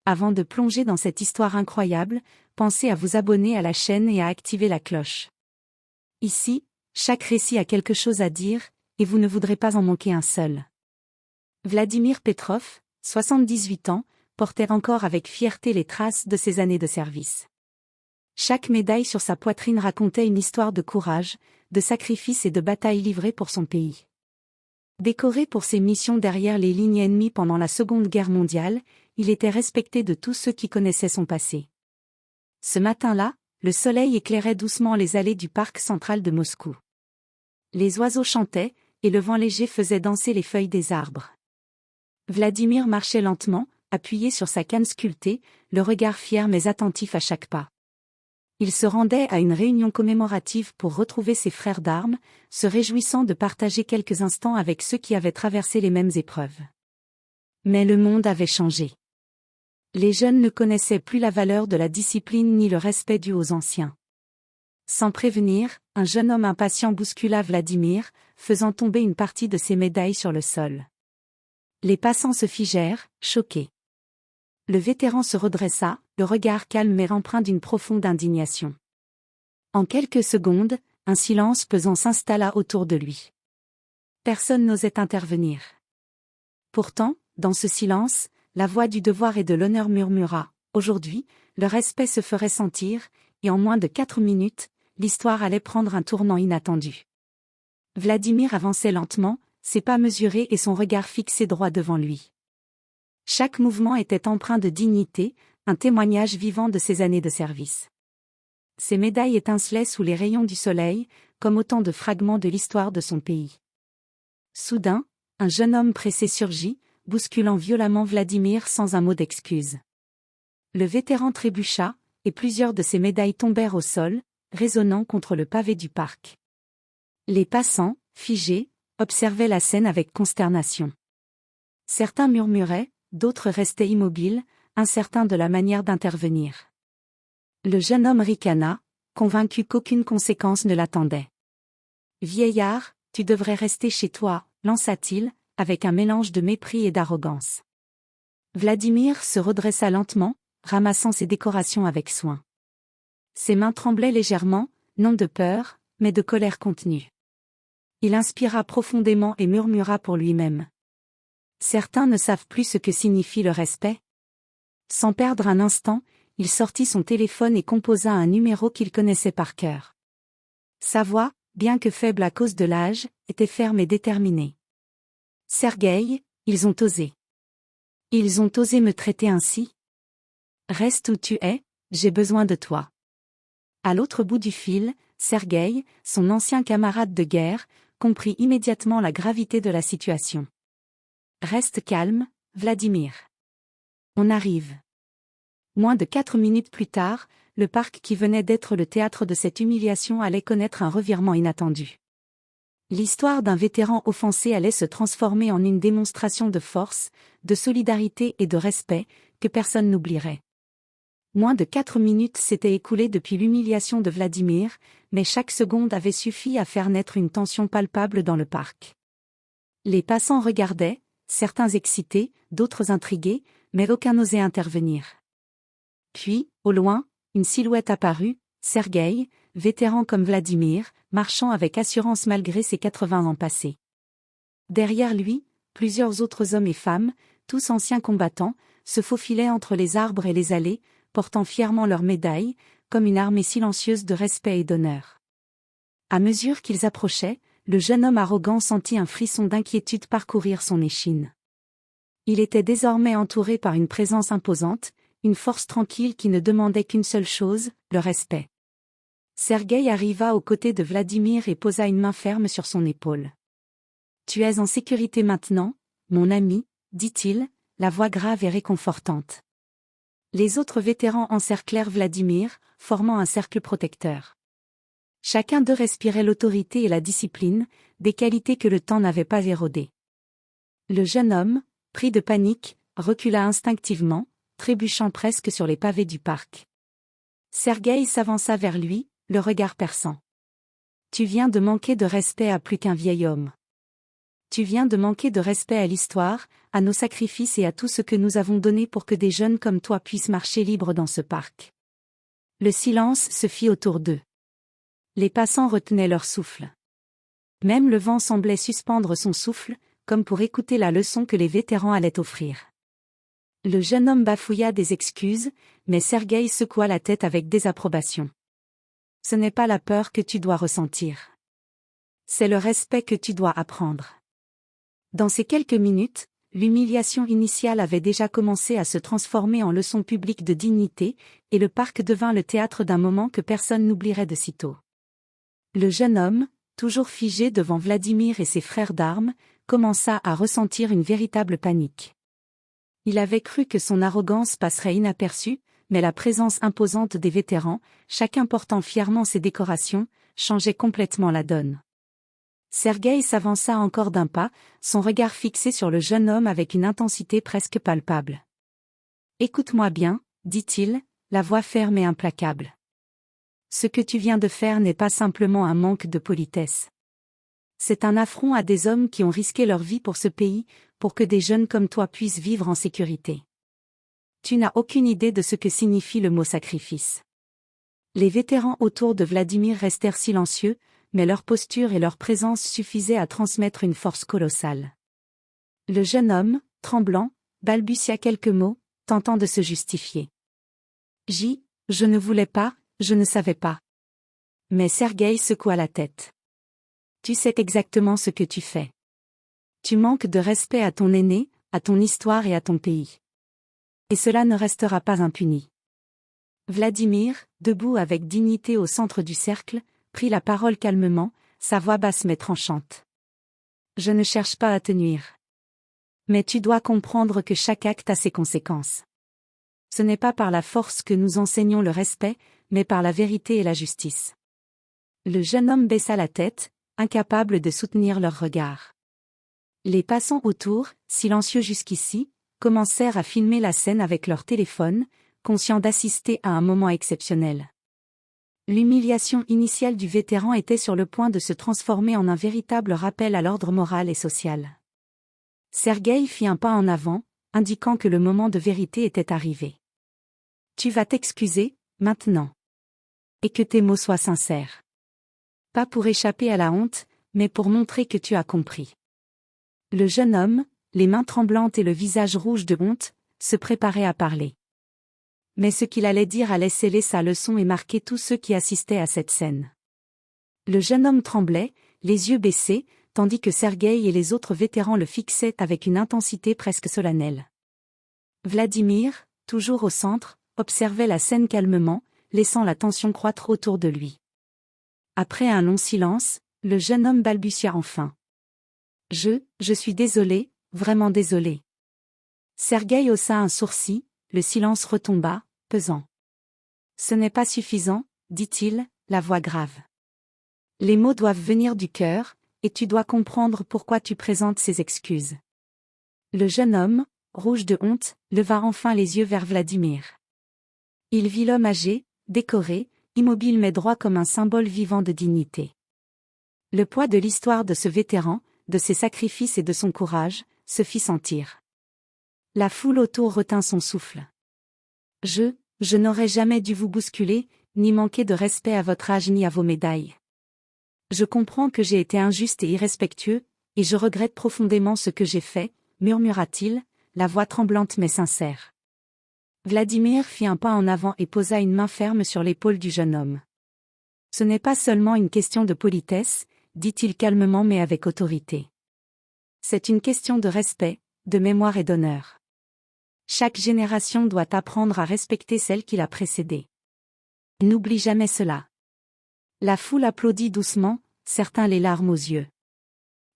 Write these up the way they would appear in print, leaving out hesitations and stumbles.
Avant de plonger dans cette histoire incroyable, pensez à vous abonner à la chaîne et à activer la cloche. Ici, chaque récit a quelque chose à dire, et vous ne voudrez pas en manquer un seul. Vladimir Petrov, 78 ans, portait encore avec fierté les traces de ses années de service. Chaque médaille sur sa poitrine racontait une histoire de courage, de sacrifice et de bataille livrée pour son pays. Décoré pour ses missions derrière les lignes ennemies pendant la Seconde Guerre mondiale, il était respecté de tous ceux qui connaissaient son passé. Ce matin-là, le soleil éclairait doucement les allées du parc central de Moscou. Les oiseaux chantaient, et le vent léger faisait danser les feuilles des arbres. Vladimir marchait lentement, appuyé sur sa canne sculptée, le regard fier mais attentif à chaque pas. Il se rendait à une réunion commémorative pour retrouver ses frères d'armes, se réjouissant de partager quelques instants avec ceux qui avaient traversé les mêmes épreuves. Mais le monde avait changé. Les jeunes ne connaissaient plus la valeur de la discipline ni le respect dû aux anciens. Sans prévenir, un jeune homme impatient bouscula Vladimir, faisant tomber une partie de ses médailles sur le sol. Les passants se figèrent, choqués. Le vétéran se redressa, le regard calme mais empreint d'une profonde indignation. En quelques secondes, un silence pesant s'installa autour de lui. Personne n'osait intervenir. Pourtant, dans ce silence, la voix du devoir et de l'honneur murmura. Aujourd'hui, le respect se ferait sentir, et en moins de 4 minutes, l'histoire allait prendre un tournant inattendu. Vladimir avançait lentement, ses pas mesurés et son regard fixé droit devant lui. Chaque mouvement était empreint de dignité, un témoignage vivant de ses années de service. Ses médailles étincelaient sous les rayons du soleil, comme autant de fragments de l'histoire de son pays. Soudain, un jeune homme pressé surgit, bousculant violemment Vladimir sans un mot d'excuse. Le vétéran trébucha, et plusieurs de ses médailles tombèrent au sol, résonnant contre le pavé du parc. Les passants, figés, observaient la scène avec consternation. Certains murmuraient, d'autres restaient immobiles, incertains de la manière d'intervenir. Le jeune homme ricana, convaincu qu'aucune conséquence ne l'attendait. « Vieillard, tu devrais rester chez toi », lança-t-il, avec un mélange de mépris et d'arrogance. Vladimir se redressa lentement, ramassant ses décorations avec soin. Ses mains tremblaient légèrement, non de peur, mais de colère contenue. Il inspira profondément et murmura pour lui-même. Certains ne savent plus ce que signifie le respect. Sans perdre un instant, il sortit son téléphone et composa un numéro qu'il connaissait par cœur. Sa voix, bien que faible à cause de l'âge, était ferme et déterminée. « Sergueï, ils ont osé. Ils ont osé me traiter ainsi. Reste où tu es, j'ai besoin de toi. » À l'autre bout du fil, Sergueï, son ancien camarade de guerre, comprit immédiatement la gravité de la situation. « Reste calme, Vladimir. On arrive. » Moins de 4 minutes plus tard, le parc qui venait d'être le théâtre de cette humiliation allait connaître un revirement inattendu. L'histoire d'un vétéran offensé allait se transformer en une démonstration de force, de solidarité et de respect, que personne n'oublierait. Moins de 4 minutes s'étaient écoulées depuis l'humiliation de Vladimir, mais chaque seconde avait suffi à faire naître une tension palpable dans le parc. Les passants regardaient, certains excités, d'autres intrigués, mais aucun n'osait intervenir. Puis, au loin, une silhouette apparut, Sergueï, vétéran comme Vladimir, marchant avec assurance malgré ses 80 ans passés. Derrière lui, plusieurs autres hommes et femmes, tous anciens combattants, se faufilaient entre les arbres et les allées, portant fièrement leurs médailles, comme une armée silencieuse de respect et d'honneur. À mesure qu'ils approchaient, le jeune homme arrogant sentit un frisson d'inquiétude parcourir son échine. Il était désormais entouré par une présence imposante, une force tranquille qui ne demandait qu'une seule chose, le respect. Sergueï arriva aux côtés de Vladimir et posa une main ferme sur son épaule. « Tu es en sécurité maintenant, mon ami, » dit-il, la voix grave et réconfortante. Les autres vétérans encerclèrent Vladimir, formant un cercle protecteur. Chacun d'eux respirait l'autorité et la discipline, des qualités que le temps n'avait pas érodées. Le jeune homme, pris de panique, recula instinctivement, trébuchant presque sur les pavés du parc. Sergueï s'avança vers lui, le regard perçant. « Tu viens de manquer de respect à plus qu'un vieil homme. Tu viens de manquer de respect à l'histoire, à nos sacrifices et à tout ce que nous avons donné pour que des jeunes comme toi puissent marcher libres dans ce parc. » Le silence se fit autour d'eux. Les passants retenaient leur souffle. Même le vent semblait suspendre son souffle, comme pour écouter la leçon que les vétérans allaient offrir. Le jeune homme bafouilla des excuses, mais Sergueï secoua la tête avec désapprobation. « Ce n'est pas la peur que tu dois ressentir. C'est le respect que tu dois apprendre. » Dans ces quelques minutes, l'humiliation initiale avait déjà commencé à se transformer en leçon publique de dignité, et le parc devint le théâtre d'un moment que personne n'oublierait de sitôt. Le jeune homme, toujours figé devant Vladimir et ses frères d'armes, commença à ressentir une véritable panique. Il avait cru que son arrogance passerait inaperçue, mais la présence imposante des vétérans, chacun portant fièrement ses décorations, changeait complètement la donne. Sergueï s'avança encore d'un pas, son regard fixé sur le jeune homme avec une intensité presque palpable. « Écoute-moi bien, » dit-il, la voix ferme et implacable. « Ce que tu viens de faire n'est pas simplement un manque de politesse. C'est un affront à des hommes qui ont risqué leur vie pour ce pays, pour que des jeunes comme toi puissent vivre en sécurité. Tu n'as aucune idée de ce que signifie le mot sacrifice. » Les vétérans autour de Vladimir restèrent silencieux, mais leur posture et leur présence suffisaient à transmettre une force colossale. Le jeune homme, tremblant, balbutia quelques mots, tentant de se justifier. « Je ne voulais pas, je ne savais pas. » Mais Sergueï secoua la tête. « Tu sais exactement ce que tu fais. Tu manques de respect à ton aîné, à ton histoire et à ton pays. Et cela ne restera pas impuni. » Vladimir, debout avec dignité au centre du cercle, prit la parole calmement, sa voix basse mais tranchante. « Je ne cherche pas à te nuire. Mais tu dois comprendre que chaque acte a ses conséquences. Ce n'est pas par la force que nous enseignons le respect, mais par la vérité et la justice. » Le jeune homme baissa la tête, incapable de soutenir leur regard. Les passants autour, silencieux jusqu'ici, commencèrent à filmer la scène avec leur téléphone, conscients d'assister à un moment exceptionnel. L'humiliation initiale du vétéran était sur le point de se transformer en un véritable rappel à l'ordre moral et social. Sergueï fit un pas en avant, indiquant que le moment de vérité était arrivé. « Tu vas t'excuser, maintenant. Et que tes mots soient sincères. Pas pour échapper à la honte, mais pour montrer que tu as compris. » Le jeune homme, les mains tremblantes et le visage rouge de honte, se préparait à parler. Mais ce qu'il allait dire allait sceller sa leçon et marquer tous ceux qui assistaient à cette scène. Le jeune homme tremblait, les yeux baissés, tandis que Sergueï et les autres vétérans le fixaient avec une intensité presque solennelle. Vladimir, toujours au centre, observait la scène calmement, laissant la tension croître autour de lui. Après un long silence, le jeune homme balbutia enfin. « Je suis désolé, vraiment désolé. » Sergueï haussa un sourcil, le silence retomba, pesant. « Ce n'est pas suffisant, » dit-il, la voix grave. « Les mots doivent venir du cœur, et tu dois comprendre pourquoi tu présentes ces excuses. » Le jeune homme, rouge de honte, leva enfin les yeux vers Vladimir. Il vit l'homme âgé, décoré, immobile mais droit comme un symbole vivant de dignité. Le poids de l'histoire de ce vétéran, de ses sacrifices et de son courage, se fit sentir. La foule autour retint son souffle. « Je n'aurais jamais dû vous bousculer, ni manquer de respect à votre âge ni à vos médailles. Je comprends que j'ai été injuste et irrespectueux, et je regrette profondément ce que j'ai fait, » murmura-t-il, la voix tremblante mais sincère. Vladimir fit un pas en avant et posa une main ferme sur l'épaule du jeune homme. « Ce n'est pas seulement une question de politesse, » dit-il calmement mais avec autorité. « C'est une question de respect, de mémoire et d'honneur. Chaque génération doit apprendre à respecter celle qui l'a précédée. N'oublie jamais cela. » La foule applaudit doucement, certains les larmes aux yeux.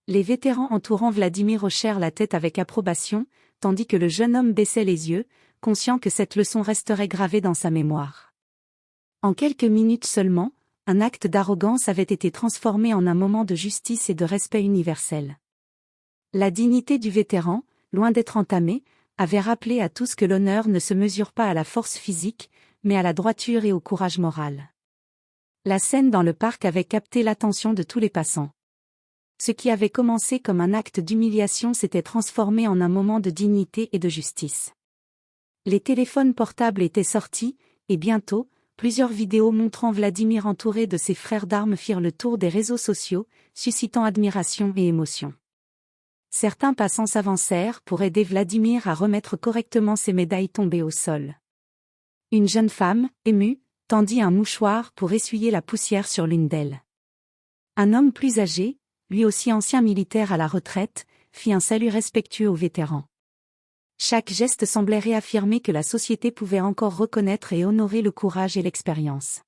Les vétérans entourant Vladimir hochèrent la tête avec approbation, tandis que le jeune homme baissait les yeux, conscient que cette leçon resterait gravée dans sa mémoire. En quelques minutes seulement, un acte d'arrogance avait été transformé en un moment de justice et de respect universel. La dignité du vétéran, loin d'être entamée, avait rappelé à tous que l'honneur ne se mesure pas à la force physique, mais à la droiture et au courage moral. La scène dans le parc avait capté l'attention de tous les passants. Ce qui avait commencé comme un acte d'humiliation s'était transformé en un moment de dignité et de justice. Les téléphones portables étaient sortis, et bientôt, plusieurs vidéos montrant Vladimir entouré de ses frères d'armes firent le tour des réseaux sociaux, suscitant admiration et émotion. Certains passants s'avancèrent pour aider Vladimir à remettre correctement ses médailles tombées au sol. Une jeune femme, émue, tendit un mouchoir pour essuyer la poussière sur l'une d'elles. Un homme plus âgé, lui aussi ancien militaire à la retraite, fit un salut respectueux aux vétérans. Chaque geste semblait réaffirmer que la société pouvait encore reconnaître et honorer le courage et l'expérience.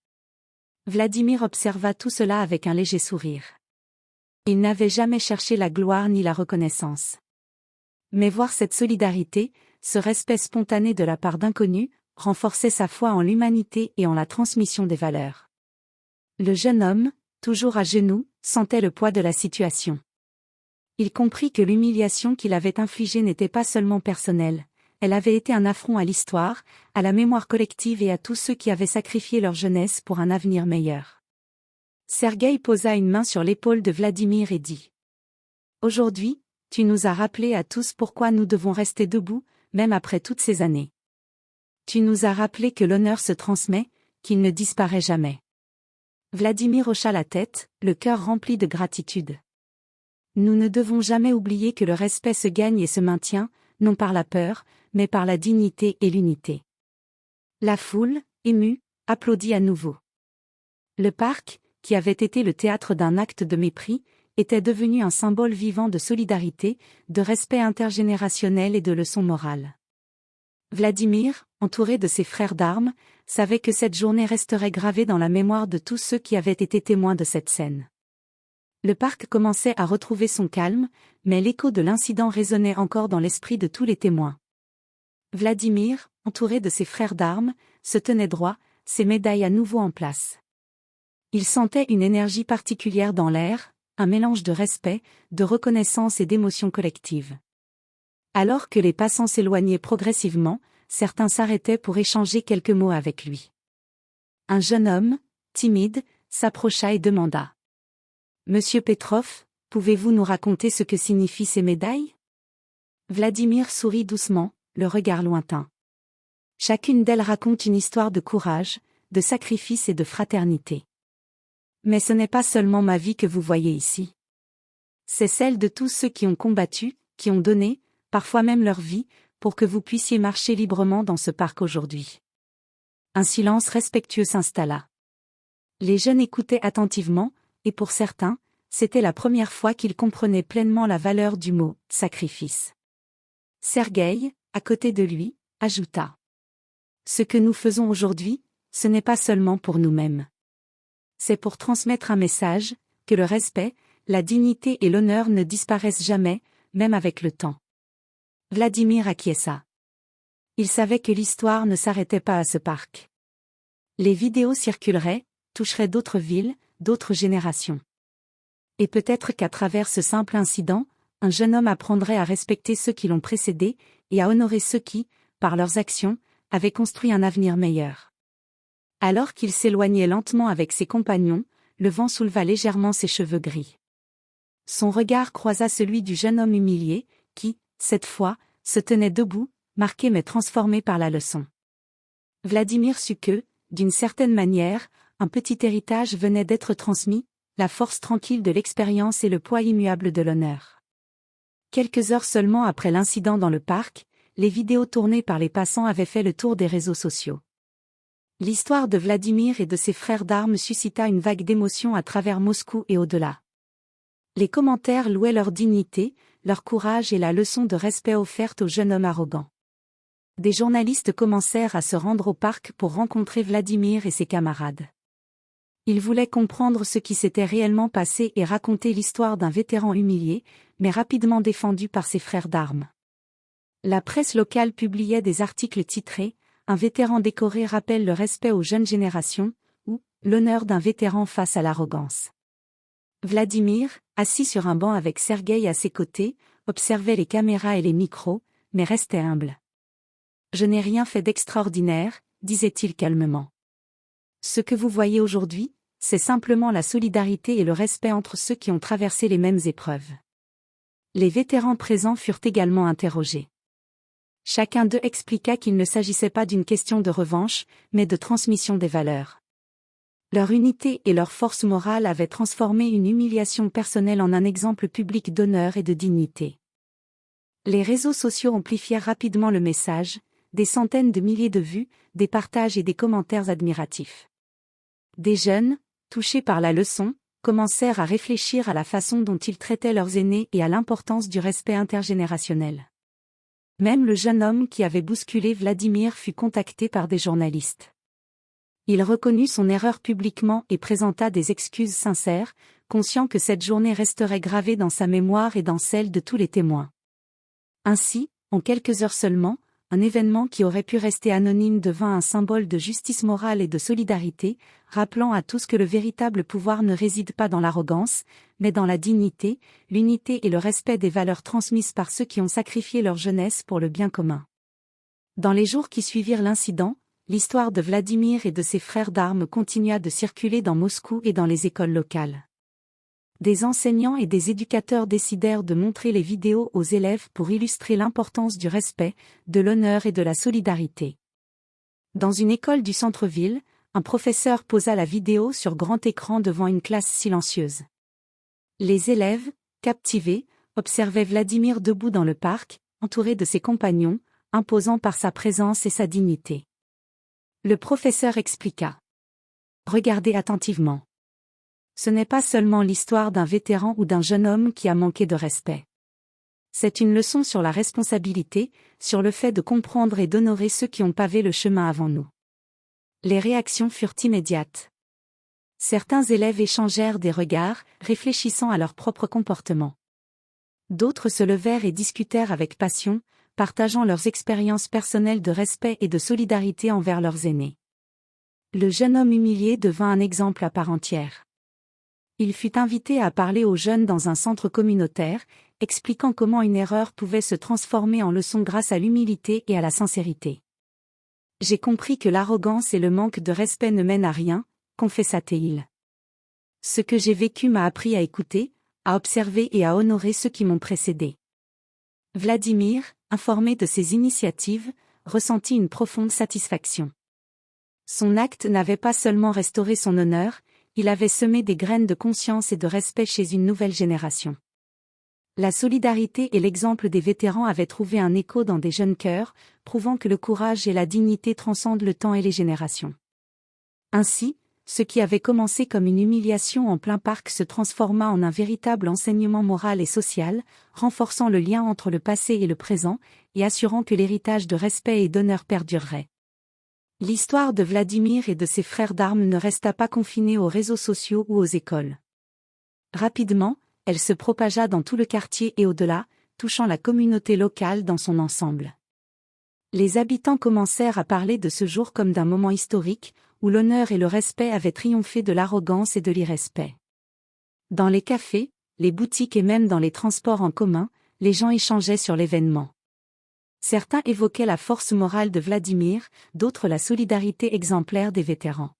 Vladimir observa tout cela avec un léger sourire. Il n'avait jamais cherché la gloire ni la reconnaissance. Mais voir cette solidarité, ce respect spontané de la part d'inconnus, renforçait sa foi en l'humanité et en la transmission des valeurs. Le jeune homme, toujours à genoux, sentait le poids de la situation. Il comprit que l'humiliation qu'il avait infligée n'était pas seulement personnelle, elle avait été un affront à l'histoire, à la mémoire collective et à tous ceux qui avaient sacrifié leur jeunesse pour un avenir meilleur. Sergueï posa une main sur l'épaule de Vladimir et dit : « Aujourd'hui, tu nous as rappelé à tous pourquoi nous devons rester debout, même après toutes ces années. Tu nous as rappelé que l'honneur se transmet, qu'il ne disparaît jamais. » Vladimir hocha la tête, le cœur rempli de gratitude. Nous ne devons jamais oublier que le respect se gagne et se maintient, non par la peur, mais par la dignité et l'unité. La foule, émue, applaudit à nouveau. Le parc, qui avait été le théâtre d'un acte de mépris, était devenu un symbole vivant de solidarité, de respect intergénérationnel et de leçons morales. Vladimir, entouré de ses frères d'armes, savait que cette journée resterait gravée dans la mémoire de tous ceux qui avaient été témoins de cette scène. Le parc commençait à retrouver son calme, mais l'écho de l'incident résonnait encore dans l'esprit de tous les témoins. Vladimir, entouré de ses frères d'armes, se tenait droit, ses médailles à nouveau en place. Il sentait une énergie particulière dans l'air, un mélange de respect, de reconnaissance et d'émotion collective. Alors que les passants s'éloignaient progressivement, certains s'arrêtaient pour échanger quelques mots avec lui. Un jeune homme, timide, s'approcha et demanda : « Monsieur Petrov, pouvez-vous nous raconter ce que signifient ces médailles ? » Vladimir sourit doucement, le regard lointain. Chacune d'elles raconte une histoire de courage, de sacrifice et de fraternité. Mais ce n'est pas seulement ma vie que vous voyez ici. C'est celle de tous ceux qui ont combattu, qui ont donné, parfois même leur vie, pour que vous puissiez marcher librement dans ce parc aujourd'hui. Un silence respectueux s'installa. Les jeunes écoutaient attentivement, et pour certains, c'était la première fois qu'ils comprenaient pleinement la valeur du mot « sacrifice ». Sergueï, à côté de lui, ajouta : « Ce que nous faisons aujourd'hui, ce n'est pas seulement pour nous-mêmes. C'est pour transmettre un message, que le respect, la dignité et l'honneur ne disparaissent jamais, même avec le temps. » Vladimir acquiesça. Il savait que l'histoire ne s'arrêtait pas à ce parc. Les vidéos circuleraient, toucheraient d'autres villes, d'autres générations. Et peut-être qu'à travers ce simple incident, un jeune homme apprendrait à respecter ceux qui l'ont précédé, et à honorer ceux qui, par leurs actions, avaient construit un avenir meilleur. Alors qu'il s'éloignait lentement avec ses compagnons, le vent souleva légèrement ses cheveux gris. Son regard croisa celui du jeune homme humilié, qui, cette fois, se tenait debout, marqué mais transformé par la leçon. Vladimir sut que, d'une certaine manière, un petit héritage venait d'être transmis, la force tranquille de l'expérience et le poids immuable de l'honneur. Quelques heures seulement après l'incident dans le parc, les vidéos tournées par les passants avaient fait le tour des réseaux sociaux. L'histoire de Vladimir et de ses frères d'armes suscita une vague d'émotion à travers Moscou et au-delà. Les commentaires louaient leur dignité, leur courage et la leçon de respect offerte au jeune homme arrogant. Des journalistes commencèrent à se rendre au parc pour rencontrer Vladimir et ses camarades. Ils voulaient comprendre ce qui s'était réellement passé et raconter l'histoire d'un vétéran humilié, mais rapidement défendu par ses frères d'armes. La presse locale publiait des articles titrés « Un vétéran décoré rappelle le respect aux jeunes générations » ou « L'honneur d'un vétéran face à l'arrogance ». Vladimir, assis sur un banc avec Sergueï à ses côtés, observait les caméras et les micros, mais restait humble. « Je n'ai rien fait d'extraordinaire, disait-il calmement. Ce que vous voyez aujourd'hui, c'est simplement la solidarité et le respect entre ceux qui ont traversé les mêmes épreuves. Les vétérans présents furent également interrogés. Chacun d'eux expliqua qu'il ne s'agissait pas d'une question de revanche, mais de transmission des valeurs. Leur unité et leur force morale avaient transformé une humiliation personnelle en un exemple public d'honneur et de dignité. Les réseaux sociaux amplifièrent rapidement le message, des centaines de milliers de vues, des partages et des commentaires admiratifs. Des jeunes, touchés par la leçon, commencèrent à réfléchir à la façon dont ils traitaient leurs aînés et à l'importance du respect intergénérationnel. Même le jeune homme qui avait bousculé Vladimir fut contacté par des journalistes. Il reconnut son erreur publiquement et présenta des excuses sincères, conscient que cette journée resterait gravée dans sa mémoire et dans celle de tous les témoins. Ainsi, en quelques heures seulement, un événement qui aurait pu rester anonyme devint un symbole de justice morale et de solidarité, rappelant à tous que le véritable pouvoir ne réside pas dans l'arrogance, mais dans la dignité, l'unité et le respect des valeurs transmises par ceux qui ont sacrifié leur jeunesse pour le bien commun. Dans les jours qui suivirent l'incident, l'histoire de Vladimir et de ses frères d'armes continua de circuler dans Moscou et dans les écoles locales. Des enseignants et des éducateurs décidèrent de montrer les vidéos aux élèves pour illustrer l'importance du respect, de l'honneur et de la solidarité. Dans une école du centre-ville, un professeur posa la vidéo sur grand écran devant une classe silencieuse. Les élèves, captivés, observaient Vladimir debout dans le parc, entouré de ses compagnons, imposant par sa présence et sa dignité. Le professeur expliqua. Regardez attentivement. Ce n'est pas seulement l'histoire d'un vétéran ou d'un jeune homme qui a manqué de respect. C'est une leçon sur la responsabilité, sur le fait de comprendre et d'honorer ceux qui ont pavé le chemin avant nous. Les réactions furent immédiates. Certains élèves échangèrent des regards, réfléchissant à leur propre comportement. D'autres se levèrent et discutèrent avec passion, partageant leurs expériences personnelles de respect et de solidarité envers leurs aînés. Le jeune homme humilié devint un exemple à part entière. Il fut invité à parler aux jeunes dans un centre communautaire, expliquant comment une erreur pouvait se transformer en leçon grâce à l'humilité et à la sincérité. J'ai compris que l'arrogance et le manque de respect ne mènent à rien, confessa-t-il. Ce que j'ai vécu m'a appris à écouter, à observer et à honorer ceux qui m'ont précédé. Vladimir, informé de ces initiatives, ressentit une profonde satisfaction. Son acte n'avait pas seulement restauré son honneur, il avait semé des graines de conscience et de respect chez une nouvelle génération. La solidarité et l'exemple des vétérans avaient trouvé un écho dans des jeunes cœurs, prouvant que le courage et la dignité transcendent le temps et les générations. Ainsi, ce qui avait commencé comme une humiliation en plein parc se transforma en un véritable enseignement moral et social, renforçant le lien entre le passé et le présent, et assurant que l'héritage de respect et d'honneur perdurerait. L'histoire de Vladimir et de ses frères d'armes ne resta pas confinée aux réseaux sociaux ou aux écoles. Rapidement, elle se propagea dans tout le quartier et au-delà, touchant la communauté locale dans son ensemble. Les habitants commencèrent à parler de ce jour comme d'un moment historique, où l'honneur et le respect avaient triomphé de l'arrogance et de l'irrespect. Dans les cafés, les boutiques et même dans les transports en commun, les gens échangeaient sur l'événement. Certains évoquaient la force morale de Vladimir, d'autres la solidarité exemplaire des vétérans.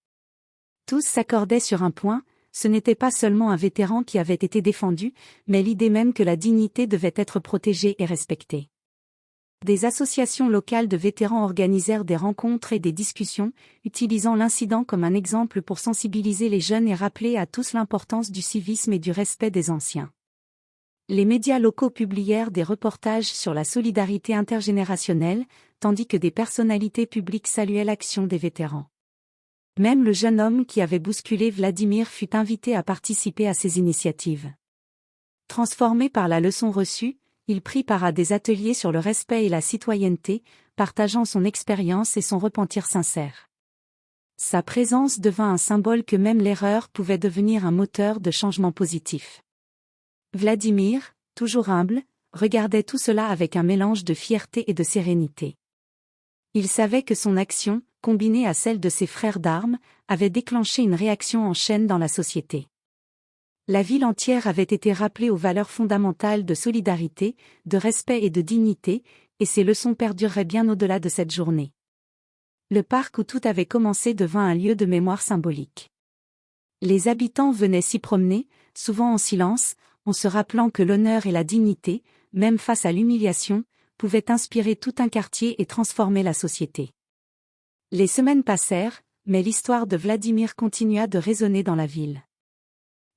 Tous s'accordaient sur un point, ce n'était pas seulement un vétéran qui avait été défendu, mais l'idée même que la dignité devait être protégée et respectée. Des associations locales de vétérans organisèrent des rencontres et des discussions, utilisant l'incident comme un exemple pour sensibiliser les jeunes et rappeler à tous l'importance du civisme et du respect des anciens. Les médias locaux publièrent des reportages sur la solidarité intergénérationnelle, tandis que des personnalités publiques saluaient l'action des vétérans. Même le jeune homme qui avait bousculé Vladimir fut invité à participer à ces initiatives. Transformé par la leçon reçue, il prit part à des ateliers sur le respect et la citoyenneté, partageant son expérience et son repentir sincère. Sa présence devint un symbole que même l'erreur pouvait devenir un moteur de changement positif. Vladimir, toujours humble, regardait tout cela avec un mélange de fierté et de sérénité. Il savait que son action, combinée à celle de ses frères d'armes, avait déclenché une réaction en chaîne dans la société. La ville entière avait été rappelée aux valeurs fondamentales de solidarité, de respect et de dignité, et ces leçons perdureraient bien au-delà de cette journée. Le parc où tout avait commencé devint un lieu de mémoire symbolique. Les habitants venaient s'y promener, souvent en silence, en se rappelant que l'honneur et la dignité, même face à l'humiliation, pouvaient inspirer tout un quartier et transformer la société. Les semaines passèrent, mais l'histoire de Vladimir continua de résonner dans la ville.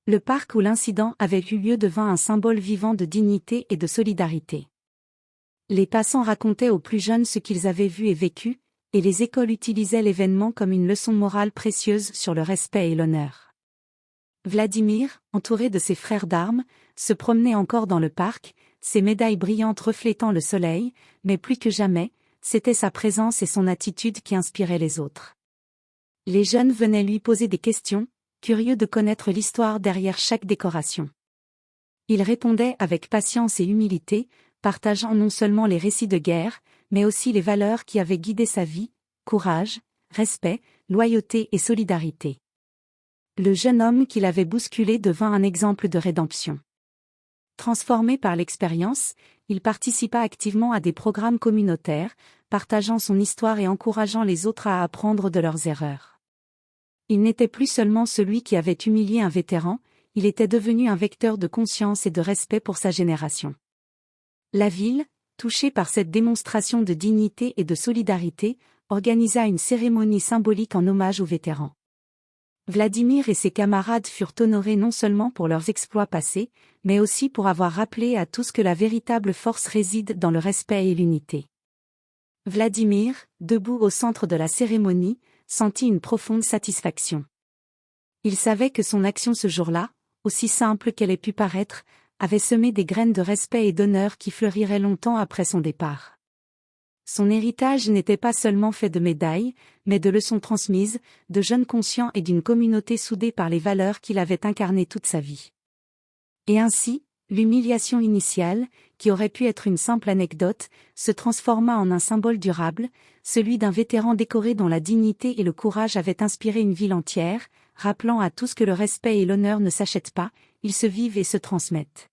Le parc où l'incident avait eu lieu devint un symbole vivant de dignité et de solidarité. Les passants racontaient aux plus jeunes ce qu'ils avaient vu et vécu, et les écoles utilisaient l'événement comme une leçon morale précieuse sur le respect et l'honneur. Vladimir, entouré de ses frères d'armes, se promenait encore dans le parc, ses médailles brillantes reflétant le soleil, mais plus que jamais, c'était sa présence et son attitude qui inspiraient les autres. Les jeunes venaient lui poser des questions, curieux de connaître l'histoire derrière chaque décoration. Il répondait avec patience et humilité, partageant non seulement les récits de guerre, mais aussi les valeurs qui avaient guidé sa vie, courage, respect, loyauté et solidarité. Le jeune homme qui l'avait bousculé devint un exemple de rédemption. Transformé par l'expérience, il participa activement à des programmes communautaires, partageant son histoire et encourageant les autres à apprendre de leurs erreurs. Il n'était plus seulement celui qui avait humilié un vétéran, il était devenu un vecteur de conscience et de respect pour sa génération. La ville, touchée par cette démonstration de dignité et de solidarité, organisa une cérémonie symbolique en hommage aux vétérans. Vladimir et ses camarades furent honorés non seulement pour leurs exploits passés, mais aussi pour avoir rappelé à tous que la véritable force réside dans le respect et l'unité. Vladimir, debout au centre de la cérémonie, sentit une profonde satisfaction. Il savait que son action ce jour-là, aussi simple qu'elle ait pu paraître, avait semé des graines de respect et d'honneur qui fleuriraient longtemps après son départ. Son héritage n'était pas seulement fait de médailles, mais de leçons transmises, de jeunes conscients et d'une communauté soudée par les valeurs qu'il avait incarnées toute sa vie. Et ainsi, l'humiliation initiale, qui aurait pu être une simple anecdote, se transforma en un symbole durable, celui d'un vétéran décoré dont la dignité et le courage avaient inspiré une ville entière, rappelant à tous que le respect et l'honneur ne s'achètent pas, ils se vivent et se transmettent.